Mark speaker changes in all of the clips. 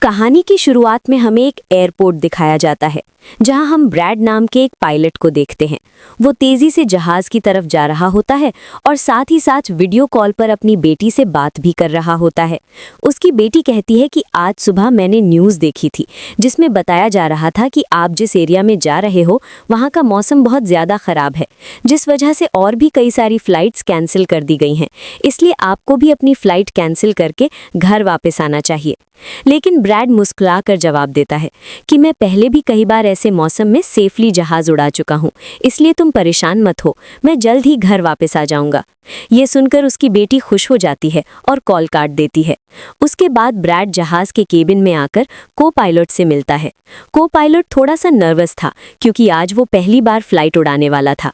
Speaker 1: कहानी की शुरुआत में हमें एक एयरपोर्ट दिखाया जाता है जहां हम ब्रैड नाम के एक पायलट को देखते हैं। वो तेजी से जहाज की तरफ जा रहा होता है और साथ ही साथ वीडियो कॉल पर अपनी बेटी से बात भी कर रहा होता है। उसकी बेटी कहती है कि आज सुबह मैंने न्यूज़ देखी थी जिसमें बताया जा रहा था कि आप जिस एरिया में जा रहे हो वहां का मौसम बहुत ज़्यादा ख़राब है, जिस वजह से और भी कई सारी फ़्लाइट्स कैंसिल कर दी गई हैं। इसलिए आपको भी अपनी फ़्लाइट कैंसिल करके घर वापस आना चाहिए। लेकिन ब्रैड मुस्कुराकर जवाब देता है कि मैं पहले भी कई बार ऐसे मौसम में सेफली जहाज उड़ा चुका हूँ, इसलिए तुम परेशान मत हो, मैं जल्द ही घर वापस आ जाऊंगा। ये सुनकर उसकी बेटी खुश हो जाती है और कॉल काट देती है। उसके बाद ब्रैड जहाज के केबिन में आकर को पायलट से मिलता है। को पायलट थोड़ा सा नर्वस था क्योंकि आज वो पहली बार फ्लाइट उड़ाने वाला था।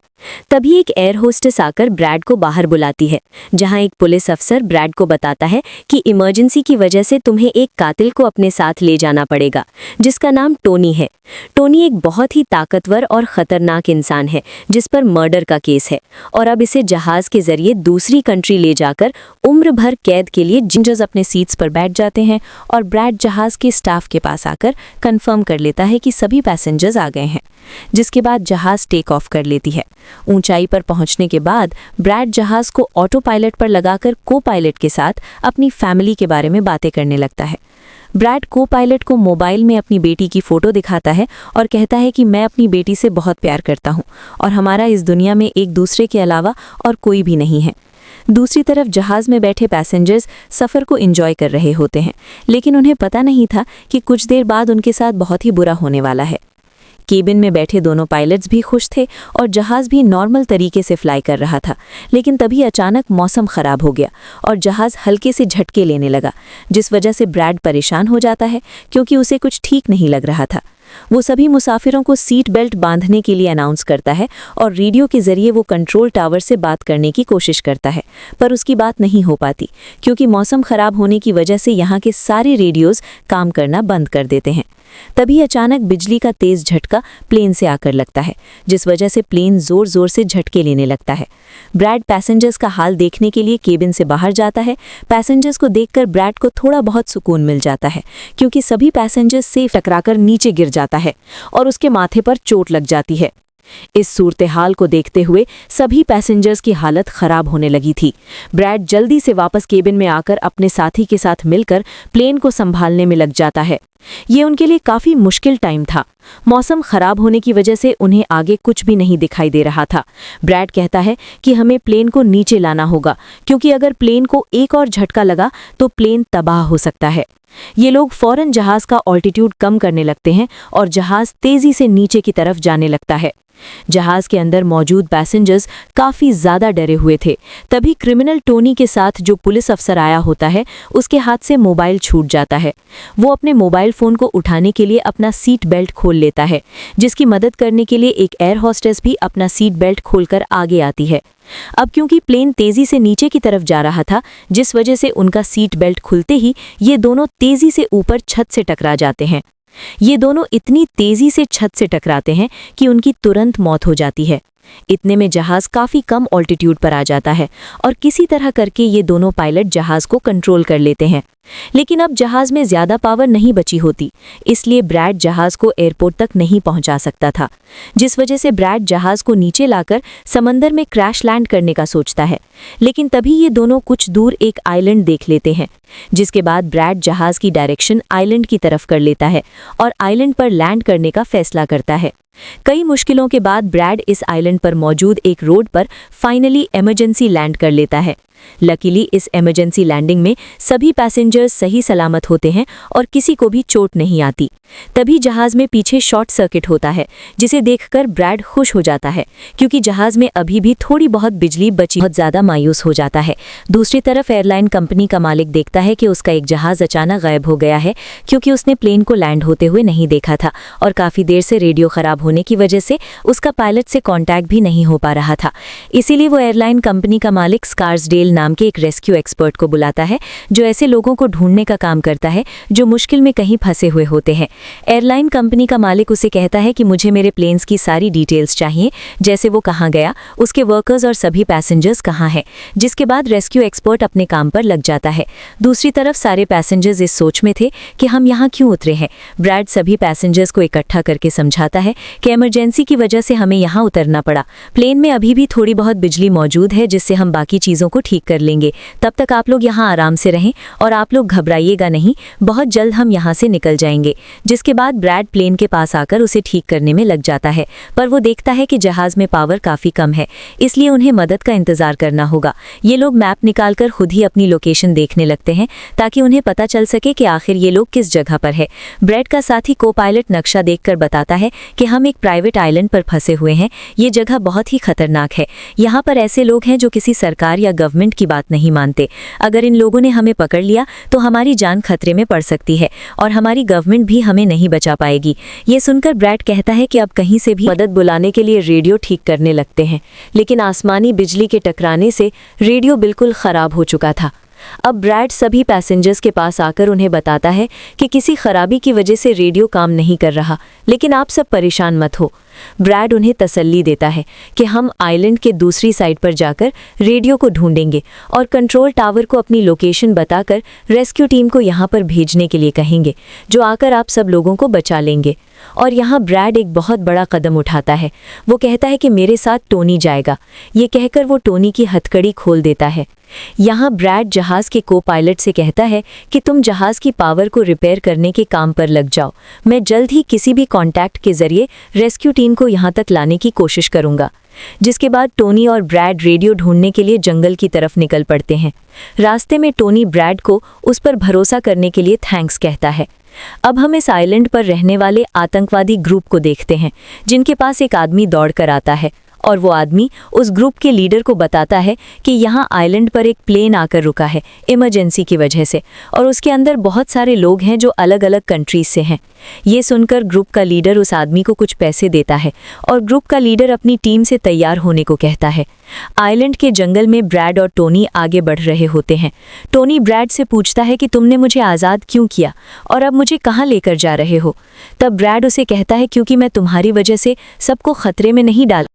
Speaker 1: तभी एक एयर होस्टेस आकर ब्रैड को बाहर बुलाती है, जहां एक पुलिस अफसर ब्रैड को बताता है कि इमरजेंसी की वजह से तुम्हें एक कातिल को अपने साथ ले जाना पड़ेगा, जिसका नाम टोनी है। टोनी एक बहुत ही ताकतवर और ख़तरनाक इंसान है जिस पर मर्डर का केस है और अब इसे जहाज़ के जरिए दूसरी कंट्री ले जाकर उम्र भर कैद के लिए
Speaker 2: पैसेंजर्स अपने सीट्स पर बैठ जाते हैं और ब्रैड जहाज़ के स्टाफ के पास आकर कंफर्म कर लेता है कि सभी पैसेंजर्स आ गए हैं, जिसके बाद जहाज़ टेक ऑफ कर लेती है। ऊंचाई पर पहुंचने के बाद ब्रैड जहाज़ को ऑटो पायलट पर लगाकर को पायलट के साथ अपनी फैमिली के बारे में बातें करने लगता है। ब्रैड को पायलट को मोबाइल में अपनी बेटी की फ़ोटो दिखाता है और कहता है कि मैं अपनी बेटी से बहुत प्यार करता हूं और हमारा इस दुनिया में एक दूसरे के अलावा और कोई भी नहीं है। दूसरी तरफ जहाज़ में बैठे पैसेंजर्स सफ़र को एंजॉय कर रहे होते हैं, लेकिन उन्हें पता नहीं था कि कुछ देर बाद उनके साथ बहुत ही बुरा होने वाला है। केबिन में बैठे दोनों पायलट्स भी खुश थे और जहाज़ भी नॉर्मल तरीके से फ्लाई कर रहा था, लेकिन तभी अचानक मौसम ख़राब हो गया और जहाज़ हल्के से झटके लेने लगा, जिस वजह से ब्रैड परेशान हो जाता है क्योंकि उसे कुछ ठीक नहीं लग रहा था। वो सभी मुसाफिरों को सीट बेल्ट बांधने के लिए अनाउंस करता है और रेडियो के ज़रिए वो कंट्रोल टावर से बात करने की कोशिश करता है, पर उसकी बात नहीं हो पाती क्योंकि मौसम ख़राब होने की वजह से यहाँ के सारे रेडियोज़ काम करना बंद कर देते हैं। तभी अचानक बिजली का तेज़ झटका प्लेन से आकर लगता है, जिस वजह से प्लेन ज़ोर ज़ोर से झटके लेने लगता है। ब्रैड पैसेंजर्स का हाल देखने के लिए केबिन से बाहर जाता है। पैसेंजर्स को देखकर ब्रैड को थोड़ा बहुत सुकून मिल जाता है क्योंकि सभी पैसेंजर्स से टकराकर नीचे गिर जाता है और उसके माथे पर चोट लग जाती है। इस सूरत हाल को देखते हुए सभी पैसेंजर्स की हालत खराब होने लगी थी। ब्रैड जल्दी से वापस केबिन में आकर अपने साथी के साथ मिलकर प्लेन को संभालने में लग जाता है। ये उनके लिए काफ़ी मुश्किल टाइम था। मौसम खराब होने की वजह से उन्हें आगे कुछ भी नहीं दिखाई दे रहा था। ब्रैड कहता है कि हमें प्लेन को नीचे लाना होगा क्योंकि अगर प्लेन को एक और झटका लगा तो प्लेन तबाह हो सकता है। ये लोग फौरन जहाज़ का ऑल्टीट्यूड कम करने लगते हैं और जहाज़ तेज़ी से नीचे की तरफ जाने लगता है। जहाज़ के अंदर मौजूद पैसेंजर्स काफ़ी ज़्यादा डरे हुए थे। तभी क्रिमिनल टोनी के साथ जो पुलिस अफसर आया होता है उसके हाथ से मोबाइल छूट जाता है। वो अपने मोबाइल फ़ोन को उठाने के लिए अपना सीट बेल्ट खोल लेता है, जिसकी मदद करने के लिए एक एयर होस्टेस भी अपना सीट बेल्ट खोलकर आगे आती है। अब क्योंकि प्लेन तेज़ी से नीचे की तरफ जा रहा था, जिस वजह से उनका सीट बेल्ट खुलते ही ये दोनों तेज़ी से ऊपर छत से टकरा जाते हैं। ये दोनों इतनी तेज़ी से छत से टकराते हैं कि उनकी तुरंत मौत हो जाती है। इतने में जहाज़ काफ़ी कम ऑल्टीट्यूड पर आ जाता है और किसी तरह करके ये दोनों पायलट जहाज़ को कंट्रोल कर लेते हैं। लेकिन अब जहाज़ में ज़्यादा पावर नहीं बची होती, इसलिए ब्रैड जहाज़ को एयरपोर्ट तक नहीं पहुंचा सकता था, जिस वजह से ब्रैड जहाज़ को नीचे लाकर समंदर में क्रैश लैंड करने का सोचता है। लेकिन तभी ये दोनों कुछ दूर एक आइलैंड देख लेते हैं, जिसके बाद ब्रैड जहाज़ की डायरेक्शन आइलैंड की तरफ कर लेता है और आइलैंड पर लैंड करने का फैसला करता है। कई मुश्किलों के बाद ब्रैड इस आइलैंड पर मौजूद एक रोड पर फाइनली इमरजेंसी लैंड कर लेता है। लकीली इस इमरजेंसी लैंडिंग में सभी पैसेंजर्स सही सलामत होते हैं और किसी को भी चोट नहीं आती। तभी जहाज़ में पीछे शॉर्ट सर्किट होता है, जिसे देखकर ब्रैड खुश हो जाता है क्योंकि जहाज़ में अभी भी थोड़ी बहुत बिजली बची। बहुत ज़्यादा मायूस हो जाता है। दूसरी तरफ एयरलाइन कंपनी का मालिक देखता है कि उसका एक जहाज़ अचानक गायब हो गया है क्योंकि उसने प्लेन को लैंड होते हुए नहीं देखा था और काफ़ी देर से रेडियो ख़राब खराब होने की वजह से उसका पायलट से कांटेक्ट भी नहीं हो पा रहा था। इसीलिए वो एयरलाइन कंपनी का मालिक स्कार्सडेल नाम के एक रेस्क्यू एक्सपर्ट को बुलाता है, जो ऐसे लोगों को ढूंढने का काम करता है जो मुश्किल में कहीं फंसे हुए होते हैं। एयरलाइन कंपनी का मालिक उसे कहता है कि मुझे मेरे प्लेन्स की सारी डिटेल्स चाहिए, जैसे वो कहाँ गया, उसके वर्कर्स और सभी पैसेंजर्स कहाँ हैं। जिसके बाद रेस्क्यू एक्सपर्ट अपने काम पर लग जाता है। दूसरी तरफ सारे पैसेंजर्स इस सोच में थे कि हम यहाँ क्यों उतरे हैं। ब्रैड सभी पैसेंजर्स को इकट्ठा करके समझाता है कि इमरजेंसी की वजह से हमें यहाँ उतरना पड़ा। प्लेन में अभी भी थोड़ी बहुत बिजली मौजूद है, जिससे हम बाकी चीज़ों को ठीक कर लेंगे। तब तक आप लोग यहाँ आराम से रहें और आप लोग घबराइएगा नहीं, बहुत जल्द हम यहाँ से निकल जाएंगे। जिसके बाद ब्रैड प्लेन के पास आकर उसे ठीक करने में लग जाता है, पर वो देखता है कि जहाज़ में पावर काफ़ी कम है, इसलिए उन्हें मदद का इंतज़ार करना होगा। ये लोग मैप निकालकर खुद ही अपनी लोकेशन देखने लगते हैं ताकि उन्हें पता चल सके कि आखिर ये लोग किस जगह पर है। ब्रैड का साथी को पायलट नक्शा देखकर बताता है कि हम एक प्राइवेट आइलैंड पर फंसे हुए हैं। ये जगह बहुत ही खतरनाक है। यहाँ पर ऐसे लोग हैं जो किसी सरकार या गवर्नमेंट की बात नहीं मानते। अगर इन लोगों ने हमें पकड़ लिया तो हमारी जान खतरे में पड़ सकती है और हमारी गवर्नमेंट भी हमें नहीं बचा पाएगी। ये सुनकर ब्रैड कहता है कि अब कहीं से भी मदद बुलाने के लिए रेडियो ठीक करने लगते हैं, लेकिन आसमानी बिजली के टकराने से रेडियो बिल्कुल खराब हो चुका था। अब ब्रैड सभी पैसेंजर्स के पास आकर उन्हें बताता है कि किसी खराबी की वजह से रेडियो काम नहीं कर रहा, लेकिन आप सब परेशान मत हो। ब्रैड उन्हें तसल्ली देता है कि हम आइलैंड के दूसरी साइड पर जाकर रेडियो को ढूंढेंगे और कंट्रोल टावर को अपनी लोकेशन बताकर रेस्क्यू टीम को यहाँ पर भेजने के लिए कहेंगे, जो आकर आप सब लोगों को बचा लेंगे। और यहाँ ब्रैड एक बहुत बड़ा कदम उठाता है। वो कहता है कि मेरे साथ टोनी जाएगा। ये कहकर वो टोनी की हथकड़ी खोल देता है। यहाँ ब्रैड जहाज़ के को पायलट से कहता है कि तुम जहाज़ की पावर को रिपेयर करने के काम पर लग जाओ। मैं जल्द ही किसी भी कॉन्टैक्ट के जरिए रेस्क्यू टीम को यहाँ तक लाने की कोशिश करूँगा। जिसके बाद टोनी और ब्रैड रेडियो ढूंढने के लिए जंगल की तरफ निकल पड़ते हैं। रास्ते में टोनी ब्रैड को उस पर भरोसा करने के लिए थैंक्स कहता है। अब हम इस आइलैंड पर रहने वाले आतंकवादी ग्रुप को देखते हैं, जिनके पास एक आदमी दौड़ कर आता है और वो आदमी उस ग्रुप के लीडर को बताता है कि यहाँ आइलैंड पर एक प्लेन आकर रुका है इमरजेंसी की वजह से, और उसके अंदर बहुत सारे लोग हैं जो अलग अलग कंट्रीज से हैं। ये सुनकर ग्रुप का लीडर उस आदमी को कुछ पैसे देता है और ग्रुप का लीडर अपनी टीम से तैयार होने को कहता है। आइलैंड के जंगल में ब्रैड और टोनी आगे बढ़ रहे होते हैं। टोनी ब्रैड से पूछता है कि तुमने मुझे आज़ाद क्यों किया और अब मुझे कहाँ लेकर जा रहे हो। तब ब्रैड उसे कहता है क्योंकि मैं तुम्हारी वजह से सबको खतरे में नहीं डाल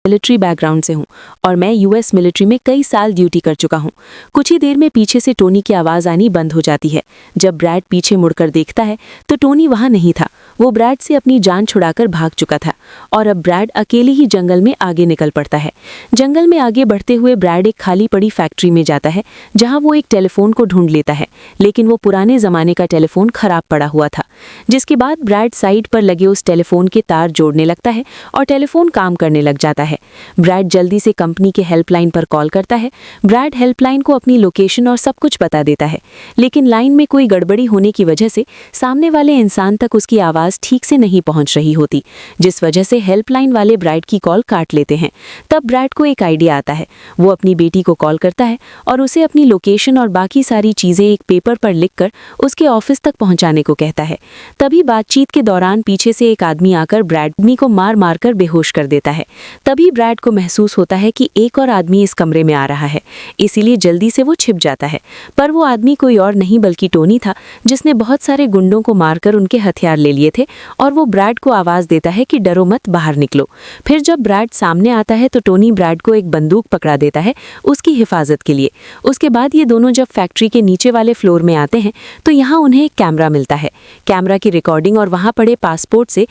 Speaker 3: मिलिट्री बैकग्राउंड से हूँ और मैं यूएस मिलिट्री में कई साल ड्यूटी कर चुका हूँ। कुछ ही देर में पीछे से टोनी की आवाज़ आनी बंद हो जाती है। जब ब्रैड पीछे मुड़कर देखता है तो टोनी वहाँ नहीं था। वो ब्रैड से अपनी जान छुड़ाकर भाग चुका था और अब ब्रैड अकेले ही जंगल में आगे निकल पड़ता है। जंगल में आगे बढ़ते हुए ब्रैड एक खाली पड़ी फैक्ट्री में जाता है, जहाँ वो एक टेलीफोन को ढूंढ लेता है, लेकिन वो पुराने ज़माने का टेलीफोन खराब पड़ा हुआ था। जिसके बाद ब्रैड साइड पर लगे उस टेलीफोन के तार जोड़ने लगता है और टेलीफोन काम करने लग जाता है। ब्रैड जल्दी से कंपनी के हेल्पलाइन पर कॉल करता है। ब्रैड हेल्पलाइन को अपनी लोकेशन और सब कुछ बता देता है, लेकिन लाइन में कोई गड़बड़ी होने की वजह से सामने वाले इंसान तक उसकी आवाज़ ठीक से नहीं पहुंच रही होती, जिस वजह से हेल्पलाइन वाले ब्रैड की कॉल काट लेते हैं। तब ब्रैड को एक आइडिया आता है। वो अपनी बेटी को कॉल करता है और उसे अपनी लोकेशन और बाकी सारी चीज़ें एक पेपर पर लिखकर उसके ऑफिस तक पहुंचाने को कहता है। तभी बातचीत के दौरान पीछे से एक आदमी आकर ब्रैड को मार मार कर बेहोश कर देता है। तभी ब्रैड को महसूस होता है कि एक और आदमी इस कमरे में आ रहा है, इसीलिए जल्दी से वो छिप जाता है। पर वो आदमी कोई और नहीं बल्कि टोनी था, जिसने बहुत सारे गुंडों को मारकर उनके हथियार ले लिए थे और वो ब्रैड को आवाज़ देता है कि डरो मत, बाहर निकलो। फिर जब ब्रैड सामने आता है तो टोनी ब्रैड को एक बंदूक पकड़ा देता है उसकी हिफाजत के लिए। उसके बाद ये दोनों जब फैक्ट्री के नीचे वाले फ्लोर में आते हैं तो यहाँ उन्हें एक कैमरा मिलता है। कैमरा की रिकॉर्डिंग और वहाँ पड़े पासपोर्ट से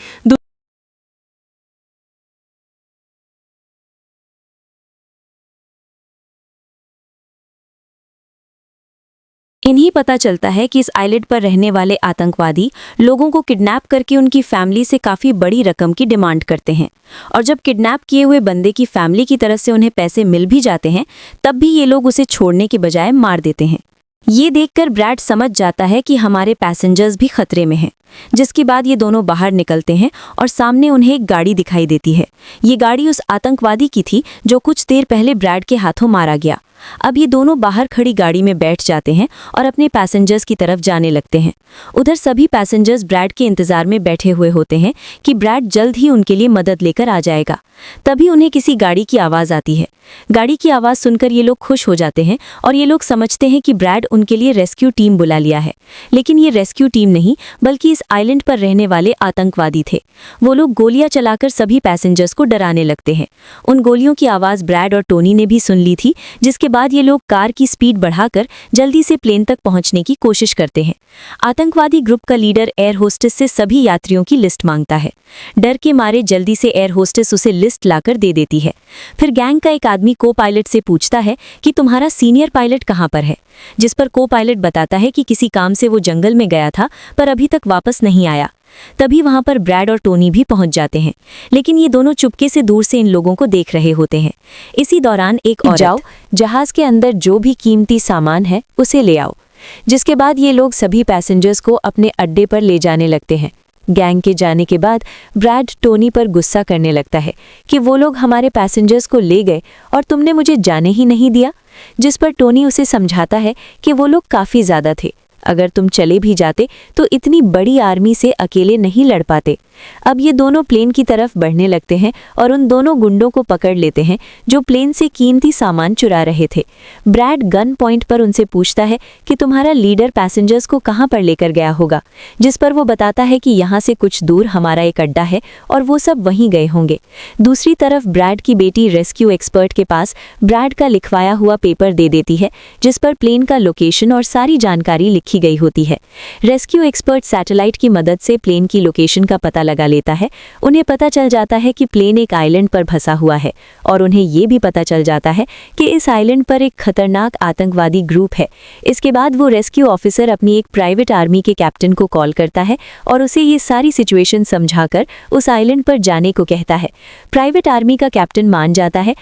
Speaker 2: इन्हीं पता चलता है कि इस आइलैंड पर रहने वाले आतंकवादी लोगों को किडनैप करके उनकी फैमिली से काफ़ी बड़ी रकम की डिमांड करते हैं, और जब किडनैप किए हुए बंदे की फैमिली की तरफ से उन्हें पैसे मिल भी जाते हैं, तब भी ये लोग उसे छोड़ने के बजाय मार देते हैं। ये देखकर ब्रैड समझ जाता है कि हमारे पैसेंजर्स भी खतरे में हैं। जिसके बाद ये दोनों बाहर निकलते हैं और सामने उन्हें एक गाड़ी दिखाई देती है। ये गाड़ी उस आतंकवादी की थी जो कुछ देर पहले ब्रैड के हाथों मारा गया। अब ये दोनों बाहर खड़ी गाड़ी में बैठ जाते हैं और अपने पैसेंजर्स की तरफ जाने लगते हैं। उधर सभी पैसेंजर्स ब्रैड के इंतजार में बैठे हुए होते हैं कि ब्रैड जल्द ही उनके लिए मदद लेकर आ जाएगा। तभी उन्हें किसी गाड़ी की आवाज़ आती है। गाड़ी की आवाज़ सुनकर ये लोग खुश हो जाते हैं और ये लोग समझते हैं कि ब्रैड उनके लिए रेस्क्यू टीम बुला लिया है। लेकिन ये रेस्क्यू टीम नहीं, बल्कि इस आइलैंड पर रहने वाले आतंकवादी थे। वो लोग गोलियां चलाकर सभी पैसेंजर्स को डराने लगते हैं। उन गोलियों की आवाज़ ब्रैड और टोनी ने भी सुन ली थी, जिसके बाद ये लोग कार की स्पीड बढ़ाकर जल्दी से प्लेन तक पहुंचने की कोशिश करते हैं। आतंकवादी ग्रुप का लीडर एयर होस्टेस से सभी यात्रियों की लिस्ट मांगता है। डर के मारे जल्दी से एयर होस्टेस उसे लिस्ट लाकर दे देती है। फिर गैंग का एक आदमी को पायलट से पूछता है कि तुम्हारा सीनियर पायलट कहाँ पर है, जिस पर को पायलट बताता है कि किसी काम से वो जंगल में गया था पर अभी तक वापस नहीं आया। तभी वहां पर ब्रैड और टोनी भी पहुंच जाते हैं, लेकिन ये दोनों चुपके से दूर से इन लोगों को देख रहे होते हैं। इसी दौरान एक औरत,
Speaker 3: जाओ, जहाज के अंदर जो भी कीमती सामान है उसे ले आओ। जिसके बाद ये लोग सभी पैसेंजर्स को अपने अड्डे पर ले जाने लगते हैं। गैंग के जाने के बाद ब्रैड टोनी पर गुस्सा करने लगता है कि वो लोग हमारे पैसेंजर्स को ले गए और तुमने मुझे जाने ही नहीं दिया, जिस पर टोनी उसे समझाता है कि वो लोग काफ़ी ज़्यादा थे। अगर तुम चले भी जाते तो इतनी बड़ी आर्मी से अकेले नहीं लड़ पाते। अब ये दोनों प्लेन की तरफ बढ़ने लगते हैं और उन दोनों गुंडों को पकड़ लेते हैं जो प्लेन से कीमती सामान चुरा रहे थे। ब्रैड गन पॉइंट पर उनसे पूछता है कि तुम्हारा लीडर पैसेंजर्स को कहाँ पर लेकर गया होगा, जिस पर वो बताता है कि यहाँ से कुछ दूर हमारा एक अड्डा है और वो सब वहीं गए होंगे। दूसरी तरफ ब्रैड की बेटी रेस्क्यू एक्सपर्ट के पास ब्रैड का लिखवाया हुआ पेपर दे देती है, जिस पर प्लेन का लोकेशन और सारी जानकारी लिखी गई होती है। रेस्क्यू एक्सपर्ट सैटेलाइट की मदद से प्लेन की लोकेशन का पता लगा लेता है। उन्हें पता चल जाता है कि प्लेन एक आइलैंड पर फंसा हुआ है और उन्हें ये भी पता चल जाता है कि इस आइलैंड पर एक खतरनाक आतंकवादी ग्रुप है। इसके बाद वो रेस्क्यू ऑफिसर अपनी एक प्राइवेट आर्मी के कैप्टन को कॉल करता है और उसे ये सारी सिचुएशन समझाकर उस आइलैंड पर जाने को कहता है। प्राइवेट आर्मी का कैप्टन मान जाता है।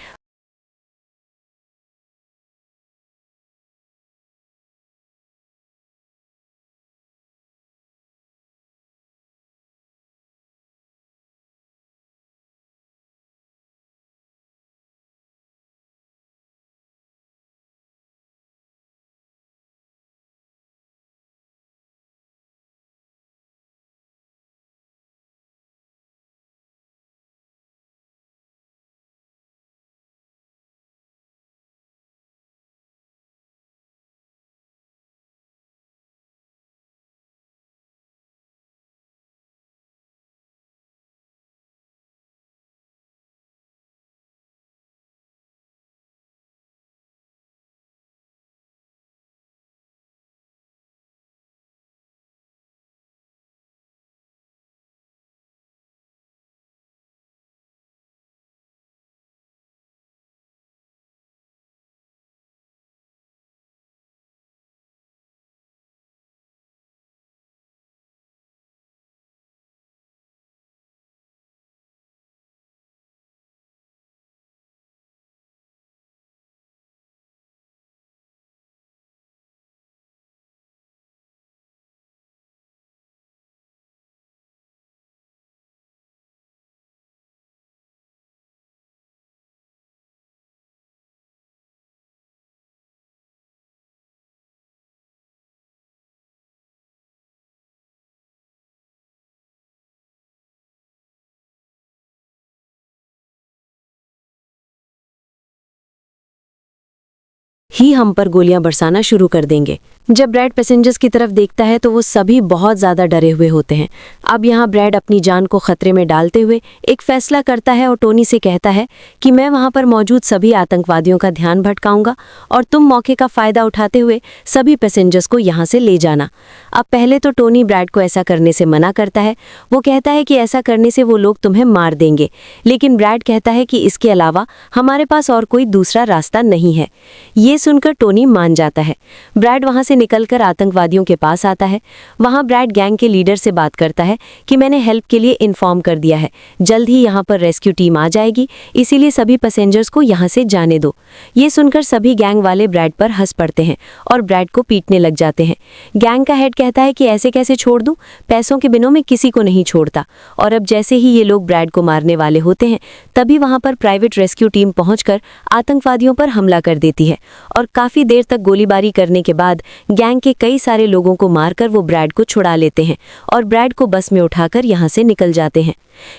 Speaker 1: ही हम पर गोलियां बरसाना शुरू कर देंगे। जब ब्रैड पैसेंजर्स की तरफ देखता है तो वो सभी बहुत ज़्यादा डरे हुए होते हैं। अब यहाँ ब्रैड अपनी जान को खतरे में डालते हुए एक फैसला करता है और टोनी से कहता है कि मैं वहाँ पर मौजूद सभी आतंकवादियों का ध्यान भटकाऊंगा और तुम मौके का फ़ायदा उठाते हुए सभी पैसेंजर्स को यहाँ से ले जाना। अब पहले तो टोनी ब्रैड को ऐसा करने से मना करता है। वो कहता है कि ऐसा करने से वो लोग तुम्हें मार देंगे, लेकिन ब्रैड कहता है कि इसके अलावा हमारे पास और कोई दूसरा रास्ता नहीं है। ये सुनकर टोनी मान जाता है। ब्रैड वहाँ से निकलकर आतंकवादियों के पास आता है। वहाँ ब्रैड गैंग के लीडर से बात करता है कि मैंने हेल्प के लिए इन्फॉर्म कर दिया है, जल्द ही यहाँ पर रेस्क्यू टीम आ जाएगी, इसीलिए सभी पैसेंजर्स को यहाँ से जाने दो। ये सुनकर सभी गैंग वाले ब्रैड पर हंस पड़ते हैं और ब्रैड को पीटने लग जाते हैं। गैंग का हेड कहता है कि ऐसे कैसे छोड़ दूं, पैसों के बिनों में किसी को नहीं छोड़ता। और अब जैसे ही ये लोग ब्रैड को मारने वाले होते हैं, तभी वहाँ पर प्राइवेट रेस्क्यू टीम पहुंचकर आतंकवादियों पर हमला कर देती है और काफ़ी देर तक गोलीबारी करने के बाद गैंग के कई सारे लोगों को मारकर वो ब्रैड को छुड़ा लेते हैं और ब्रैड को बस में उठाकर यहाँ से निकल जाते हैं।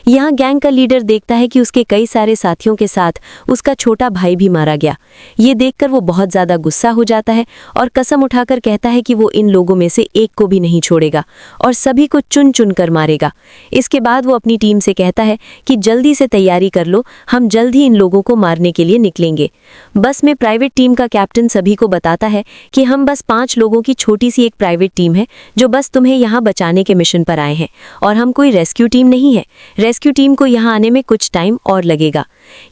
Speaker 1: यहाँ गैंग का लीडर देखता है कि उसके कई सारे साथियों के साथ उसका छोटा भाई भी मारा गया। ये देखकर वो बहुत ज़्यादा गुस्सा हो जाता है और कसम उठाकर कहता है कि वो इन लोगों में से एक को भी नहीं छोड़ेगा और सभी को चुन चुन कर मारेगा। इसके बाद वो अपनी टीम से कहता है कि जल्दी से तैयारी कर लो, हम जल्द ही इन लोगों को मारने के लिए निकलेंगे। बस में प्राइवेट टीम का कैप्टन सभी को बताता है कि हम बस 5 लोगों की छोटी सी एक प्राइवेट टीम है जो बस तुम्हें यहाँ बचाने के मिशन पर आए हैं और हम कोई रेस्क्यू टीम नहीं है। रेस्क्यू टीम को यहाँ आने में कुछ टाइम और लगेगा।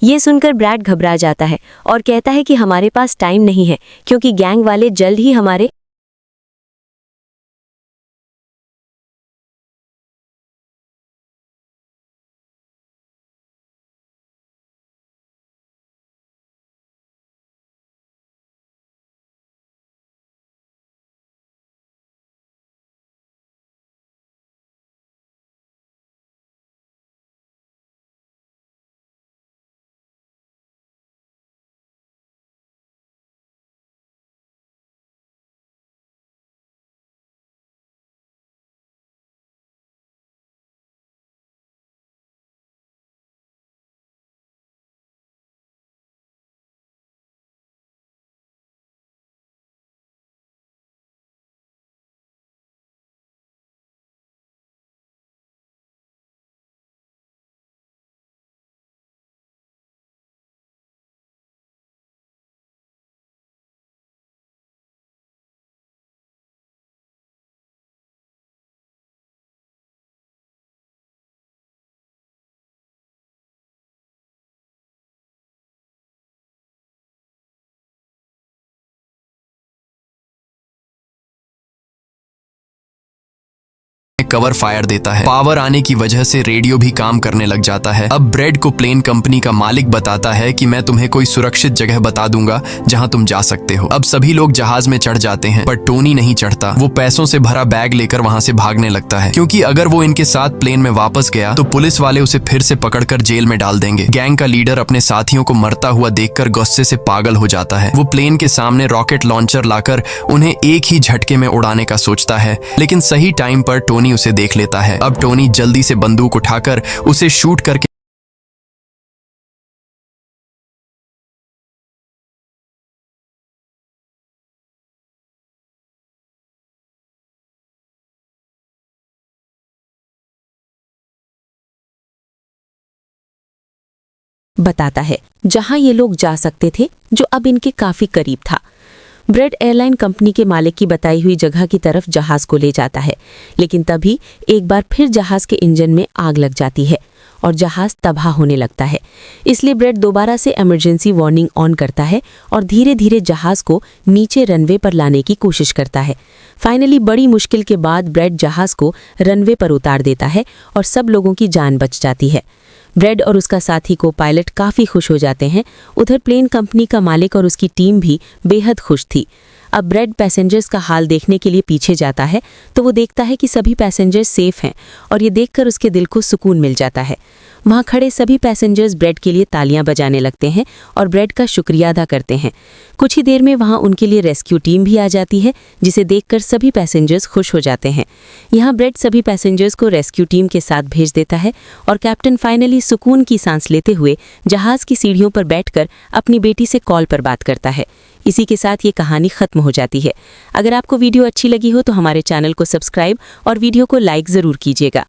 Speaker 1: ये सुनकर ब्रैड घबरा जाता है और कहता है कि हमारे पास टाइम नहीं है क्योंकि गैंग वाले जल्द ही हमारे
Speaker 4: कवर फायर देता है। पावर आने की वजह से रेडियो भी काम करने लग जाता है। अब ब्रेड को प्लेन कंपनी का मालिक बताता है कि मैं तुम्हें कोई सुरक्षित जगह बता दूंगा जहां तुम जा सकते हो। अब सभी लोग जहाज में चढ़ जाते हैं पर टोनी नहीं चढ़ता। वो पैसों से भरा बैग लेकर वहां से भागने लगता है क्योंकि अगर वो इनके साथ प्लेन में वापस गया तो पुलिस वाले उसे फिर से पकड़कर जेल में डाल देंगे। गैंग का लीडर अपने साथियों को मरता हुआ देखकर गुस्से से पागल हो जाता है। वो प्लेन के सामने रॉकेट लॉन्चर लाकर उन्हें एक ही झटके में उड़ाने का सोचता है, लेकिन सही टाइम पर टोनी उसे देख लेता है। अब टोनी जल्दी से बंदूक उठाकर उसे शूट करके
Speaker 3: बताता है जहां ये लोग जा सकते थे, जो अब इनके काफी करीब था। ब्रेड एयरलाइन कंपनी के मालिक की बताई हुई जगह की तरफ जहाज को ले जाता है, लेकिन तभी एक बार फिर जहाज के इंजन में आग लग जाती है और जहाज तबाह होने लगता है। इसलिए ब्रेड दोबारा से इमरजेंसी वार्निंग ऑन करता है और धीरे धीरे जहाज को नीचे रनवे पर लाने की कोशिश करता है। फाइनली बड़ी मुश्किल के बाद ब्रेड जहाज को रनवे पर उतार देता है और सब लोगों की जान बच जाती है। ब्रेड और उसका साथी को पायलट काफ़ी खुश हो जाते हैं। उधर प्लेन कंपनी का मालिक और उसकी टीम भी बेहद खुश थी। अब ब्रेड पैसेंजर्स का हाल देखने के लिए पीछे जाता है तो वो देखता है कि सभी पैसेंजर्स सेफ हैं और ये देखकर उसके दिल को सुकून मिल जाता है। वहाँ खड़े सभी पैसेंजर्स ब्रेड के लिए तालियां बजाने लगते हैं और ब्रेड का शुक्रिया अदा करते हैं। कुछ ही देर में वहाँ उनके लिए रेस्क्यू टीम भी आ जाती है, जिसे देखकर सभी पैसेंजर्स खुश हो जाते हैं। यहाँ ब्रेड सभी पैसेंजर्स को रेस्क्यू टीम के साथ भेज देता है और कैप्टन फाइनली सुकून की सांस लेते हुए जहाज़ की सीढ़ियों पर बैठकर अपनी बेटी से कॉल पर बात करता है। इसी के साथ ये कहानी खत्म हो जाती है। अगर आपको वीडियो अच्छी लगी हो तो हमारे चैनल को सब्सक्राइब और वीडियो को लाइक ज़रूर कीजिएगा।